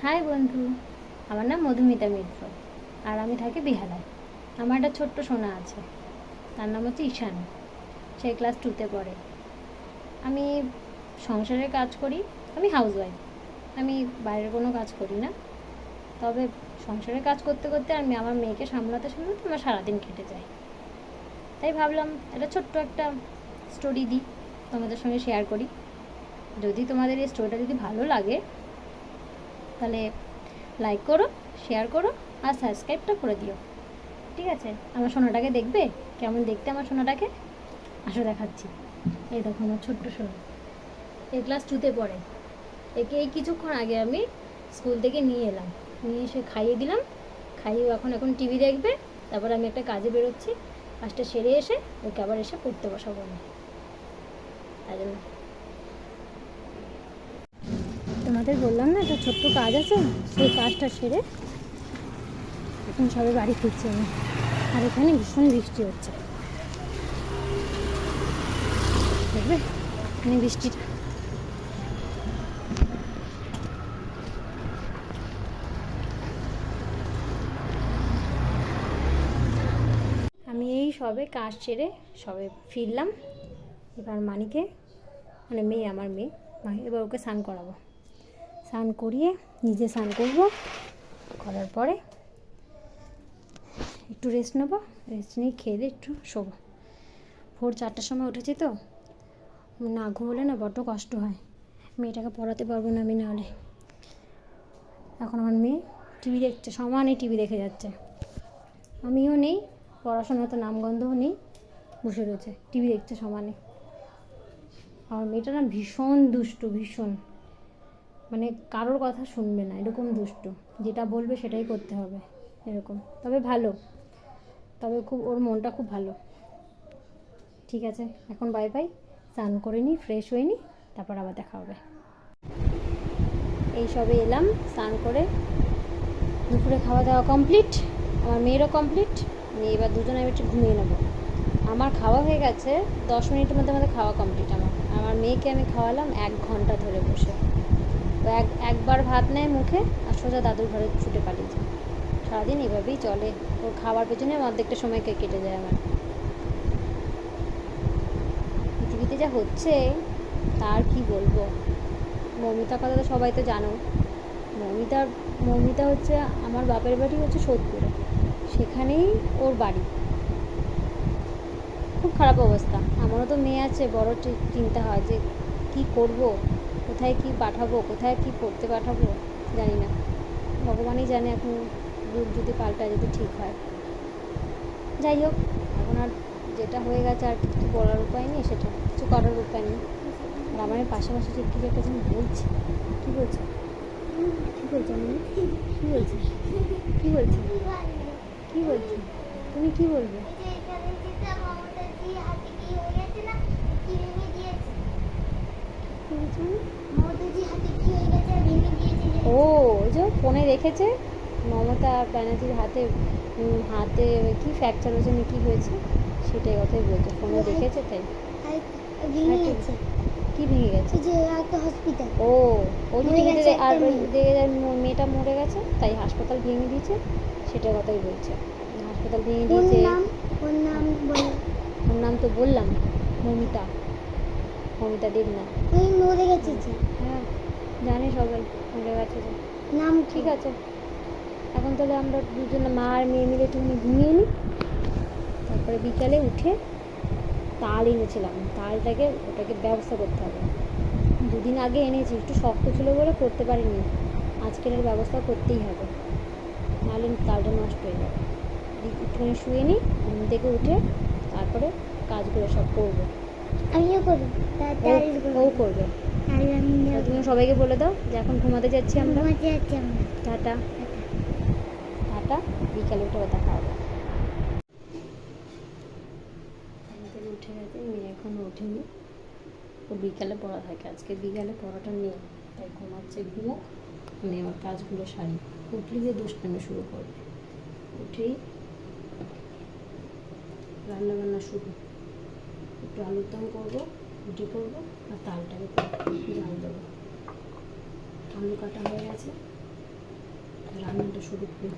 High বন্ধু, আমার নাম মধুমিতা মিত্র আর আমি থাকি বেহালায়। আমার একটা ছোট্ট সোনা আছে, তার নাম হচ্ছে ঈশান। সে ক্লাস 2তে পড়ে। আমি সংসারের কাজ করি, আমি হাউসওয়াইফ। আমি বাইরের কোনো কাজ করি না। তবে সংসারের কাজ করতে করতে আমি আমার মেয়েকে সামলাতে সামলাতে আমার সারাদিন কেটে যায়। তাই ভাবলাম একটা ছোট্ট একটা স্টোরি দিই, তোমাদের সঙ্গে শেয়ার করি। যদি তোমাদের এই স্টোরিটা যদি ভালো লাগে তাহলে লাইক করো, শেয়ার করো আর সাবস্ক্রাইবটা করে দিও। ঠিক আছে? আমার সোনাটাকে দেখবে কেমন দেখতে? আমার সোনাটাকে আসো দেখাচ্ছি। এই দেখো আমার ছোট্ট সোনা, এই ক্লাস 2তে পড়ে। একে এই কিছুক্ষণ আগে আমি স্কুল থেকে নিয়ে এলাম, নিয়ে এসে খাইয়ে দিলাম। খাইয়ে এখন টিভি দেখবে। তারপর আমি একটা কাজে বেরোচ্ছি, কাজটা সেরে এসে ওকে আবার এসে পড়তে বসাবো আমি। তাই জন্য তোমাদের বললাম না একটা ছোট্ট কাজ আছে, সেই কাজটা সেরে এখন সবাই বাড়ি ফিরছি আমি। আর এখানে ভীষণ বৃষ্টি হচ্ছে, দেখবে এখানে বৃষ্টিটা। আমি এই সবে কাজ সেরে সবে ফিরলাম। এবার মানিকে, মানে মেয়ে, আমার মেয়ে, এবার ওকে স্নান করাবো। স্নান করিয়ে নিজে স্নান করবো, করার পরে একটু রেস্ট নেবো। রেস্ট নিয়ে খেয়ে দিয়ে একটু শোবো। ভোর 4টার সময় উঠেছি তো, না ঘুমোলে না বড্ড কষ্ট হয়। মেয়েটাকে পড়াতে পারবো না আমি নাহলে। এখন আমার মেয়ে টিভি দেখছে, সমানে টিভি দেখে যাচ্ছে। আমিও নেই, পড়াশোনাতে নামগন্ধও নেই, বসে রয়েছে টিভি দেখছে সমানে। আমার মেয়েটা না ভীষণ দুষ্টু, ভীষণ, মানে কারোর কথা শুনবে না, এরকম দুষ্টু। যেটা বলবে সেটাই করতে হবে এরকম। তবে ভালো, তবে খুব ওর মনটা খুব ভালো। ঠিক আছে, এখন বাই বাই। স্নান করে নিই, ফ্রেশ হয়ে নিই, তারপর আবার দেখা হবে। এই সবে এলাম স্নান করে, দুপুরে খাওয়া দাওয়া কমপ্লিট, আমার মেয়েরও কমপ্লিট। আমি এবার দুজনে একটু ঘুমিয়ে নেবো। আমার খাওয়া হয়ে গেছে, 10 মিনিটের মধ্যে আমাদের খাওয়া কমপ্লিট। আমার মেয়েকে আমি খাওয়ালাম 1 ঘন্টা ধরে বসে। তো একবার ভাত নেয় মুখে আর সোজা দাদুর ঘরে ছুটে পালিয়ে যায়। সারাদিন এভাবেই চলে, ওর খাওয়ার পেছনে অর্ধেকটা সময় কেটে যায় আমার। পৃথিবীতে যা হচ্ছে তার কি বলবো। মৌমিতার কথা তো সবাই তো জানো। মৌমিতা হচ্ছে, আমার বাপের বাড়ি হচ্ছে সোদপুরে, সেখানেই ওর বাড়ি। খুব খারাপ অবস্থা। আমারও তো মেয়ে আছে, বড় চিন্তা হয় যে কী করব, কোথায় কি পাঠাবো, কোথায় কি পড়তে পাঠাবো জানি না। ভগবানই জানে এখন যুগ যদি পাল্টায়, যদি ঠিক হয়। যাই হোক, এখন আর যেটা হয়ে গেছে আর কিছু বলার উপায় নেই, সেটা কিছু করার উপায় নেই। আর আমার পাশাপাশি যে কিছু একটা জিনিস বলছে। কী বলছে? কী বলছে আমি? কী বলছে? কী বলছে? কী বলছে? তুমি কী বলবে? ও, ওই যে ফোনে দেখেছে মমতা ব্যানার্জির হাতে হাতে কি ফ্র্যাকচার হয়েছে না কি হয়েছে, সেটাই কথাই বলছে। ফোনে দেখেছে তাই। কি ভেঙে গেছে? যে একটা হসপিটাল, ও ওই টিভিতে আর মেয়েটা মরে গেছে তাই হাসপাতাল ভেঙে দিয়েছে, সেটার কথাই বলছে। হাসপাতাল ভেঙে দিয়েছে। ওর নাম তো বললাম, মমিতা, মমিতা দেবনাথ। মরে গেছে? হ্যাঁ জানে সবাই, মরে গেছে নাম। ঠিক আছে, এখন তাহলে আমরা দুজনে মা আর মেয়ে মিলে একটু ঘুমিয়ে নিই। তারপরে বিকালে উঠে তাল এনেছিলাম, ওটাকে ব্যবস্থা করতে হবে। 2 দিন আগে এনেছি, একটু শক্ত ছিল বলে করতে পারিনি। আজকের এর ব্যবস্থা করতেই হবে, নাহলে তালটা নষ্ট হয়ে যাবে। একটুখানি শুয়ে নিই, ঘুম থেকে উঠে তারপরে কাজগুলো সব করবো। আমিও করবো, ও করবে। তুমি সবাইকে বলে দাও যে এখন ঘুমাতে যাচ্ছি আমরা। টাটা টাটা, বিকালে উঠে দেখা হবে। উঠে গেছে, মেয়ে এখনো ওঠেনি। ও বিকালে পড়া থাকে, আজকে বিকালে পড়াটা নেই, তাই ঘুমাচ্ছে। ঘুমোক, আমি আমার কাজগুলো সারি। উঠলেই দুষ্টামি শুরু করবে। উঠেই রান্নাবান্না শুরু। একটু আলুর দম করবো, রুটি করবো আর তালটাকে জাল দেবো। আলু কাটা হয়ে গেছে, রান্নাটা শুরু করি।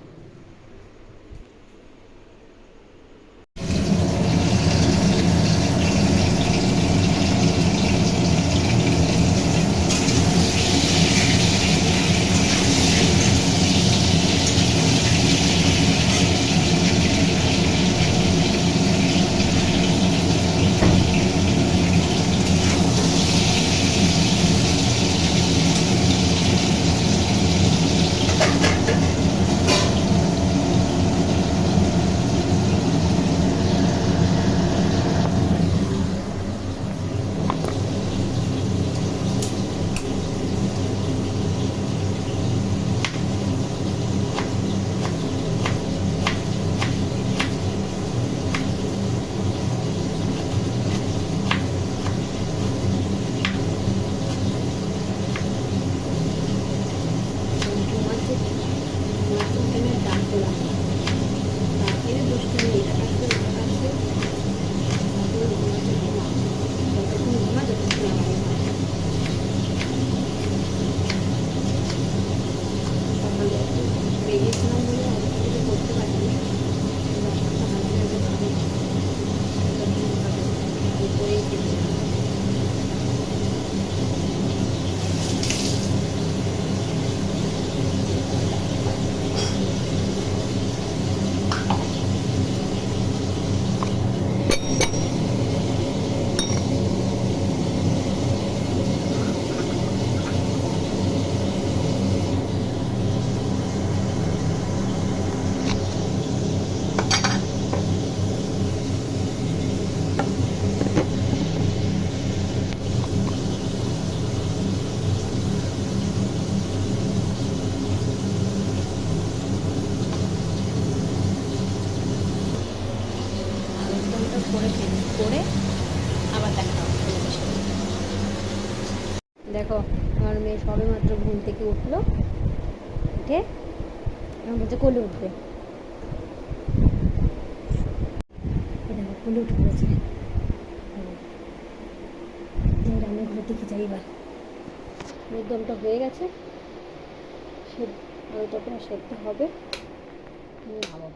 করে আবার দেখা হবে। দেখো আমার মেয়ে সবে মাত্র ঘুম থেকে উঠলো, উঠে আমার বলছে কোলে উঠবে। দেখো কোলে উঠে পড়েছে। রান্নাঘরে দেখে যাই এবার দমটা হয়ে গেছে, ওইটা করে সেদ্ধ হবে। খাবো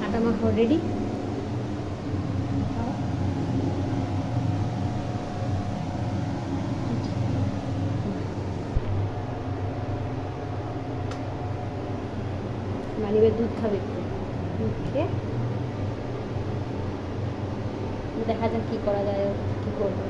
আটা মাখা রেডি। মানিবের দুধ খাবে, দুধ খেয়ে দেখা যাক কী করা যায়, কী করবো।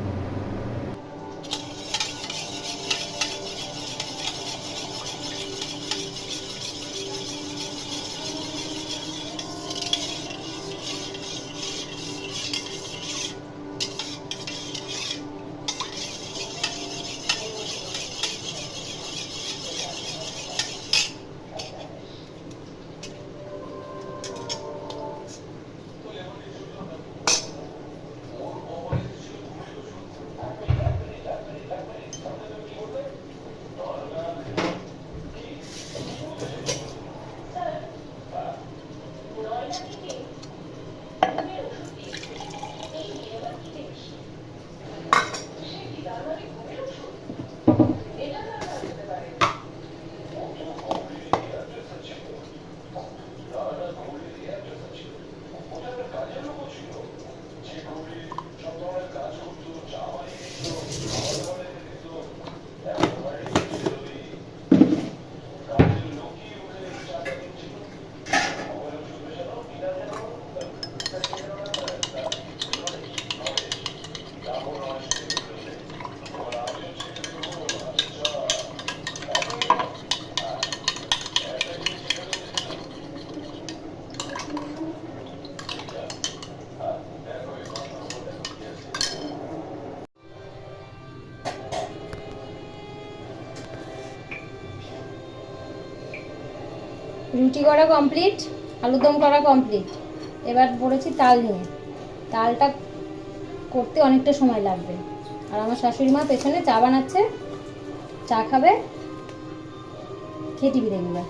রুটি করা কমপ্লিট, আলুদম করা কমপ্লিট। এবার পড়েছি তাল নিয়ে। তালটা করতে অনেকটা সময় লাগবে। আর আমার শাশুড়ি মা পেছনে চা বানাচ্ছে, চা খাবে। খেয়ে টিভি দেখবে।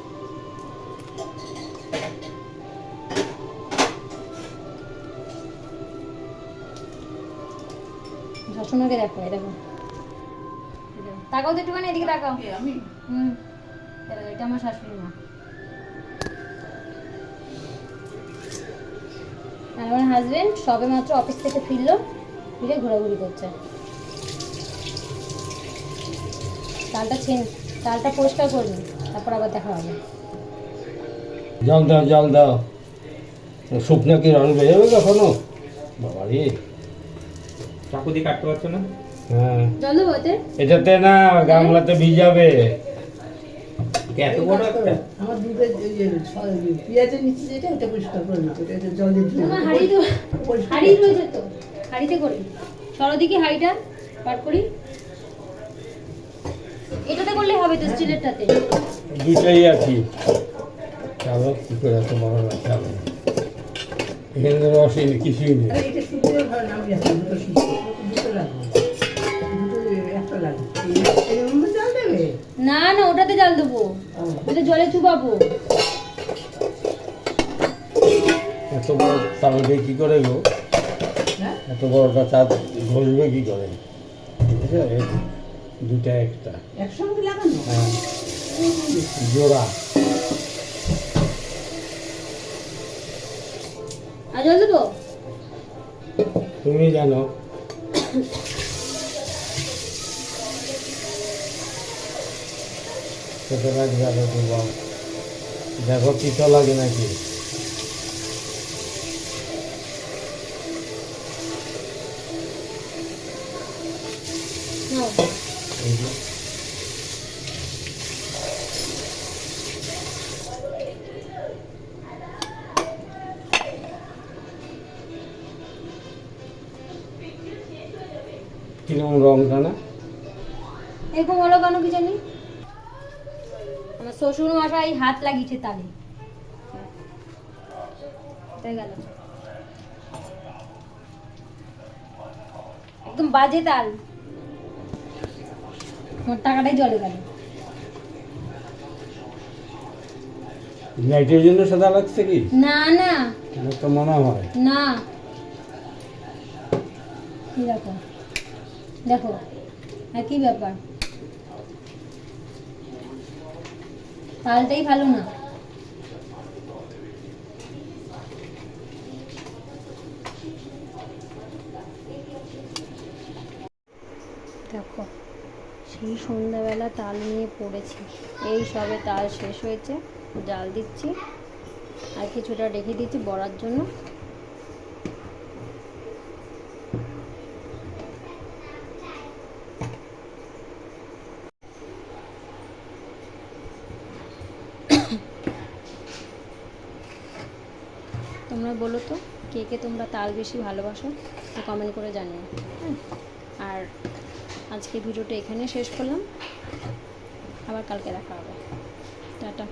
শাশুড়িকে দেখো, দেখো তাকাও তো একটুখানি, এদিকে তাকাও। আমি এটা আমার শাশুড়ি মা। আর আমার হাজবেন্ড সবে মাত্র অফিস থেকে ফিরলো, ফিরে ঘোরাঘুরি করছে। চালটা পরিষ্কার করবি, তারপর আবার দেখা হবে। জল দাও, জল দাও। শুকনো কি রং বেরোবে কখনো? বাবা রে, চাকু দিয়ে কাটতে পারছো না? হ্যাঁ জল দেবো ওতে? এটাতে না, গামলাতে ভিজাবে। এত বড় একটা আমার দুধের পেঁয়াজের নিচে যেটা ওটা পরিষ্কার করে নিচ্ছে, এটা জল দিয়ে ধুয়ে আমার হাঁড়ি তো, হাঁড়ি রয়েছে তো, হাঁড়িতে করি। সরো দিকে হাঁড়িটা পার করি। এটাতে করলে হবে তো, স্টিলেরটাতে। দুটাই আছি। চালো কি করে এত বড় না, চালো এখানে তো রসই নেই, কিছুই নেই। আরে এটা শুকিয়ে ভালো নাম যাচ্ছে, দুটো শুকিয়ে দুটো লাগবে, দুটো একটা লাগবে। এর মধ্যে জল দেবে? না না, ওটাতে জল দেবো, ওটা জলে চুবাবো। এত বড় চাল দিয়ে কি করে গো? হ্যাঁ এত বড়টা চাল ঘষবে কি করে? ঠিক আছে, দুটা একটা। একসঙ্গে লাগানো? হ্যাঁ, জোড়া। আর জল দেবো? তুমি জানো। খেতে লাগবে আরো দুবার। দেখো পিঠা লাগে নাকি। নাও। এই যে, কিরকম রংটা না? এরকম হলো কেন কি জানি? আমার শ্বশুর মশাই হাত লাগিয়েছে তালে। হয়ে গেল, একদম বাজে তাল। মোট টাকাটাই জলে গেল। লাইটের জন্য সাদা লাগছে কি? না না আমার তো মনে হয়। না, কি দেখো, দেখো একই ব্যাপার, তালটাই ভালো না। দেখো, সেই সন্ধ্যাবেলা তাল নিয়ে পড়েছি, এই সবে তাল শেষ হয়েছে, জাল দিচ্ছি, আর কিছুটা রেখে দিচ্ছি বড়ার জন্য। তোমরা বলো তো, কে কে তোমরা তাল বেশি ভালোবাসো, কমেন্ট করে জানিও। হ্যাঁ, আর আজকে ভিডিওটা এখানে শেষ করলাম, আবার কালকে দেখা হবে। টাটা।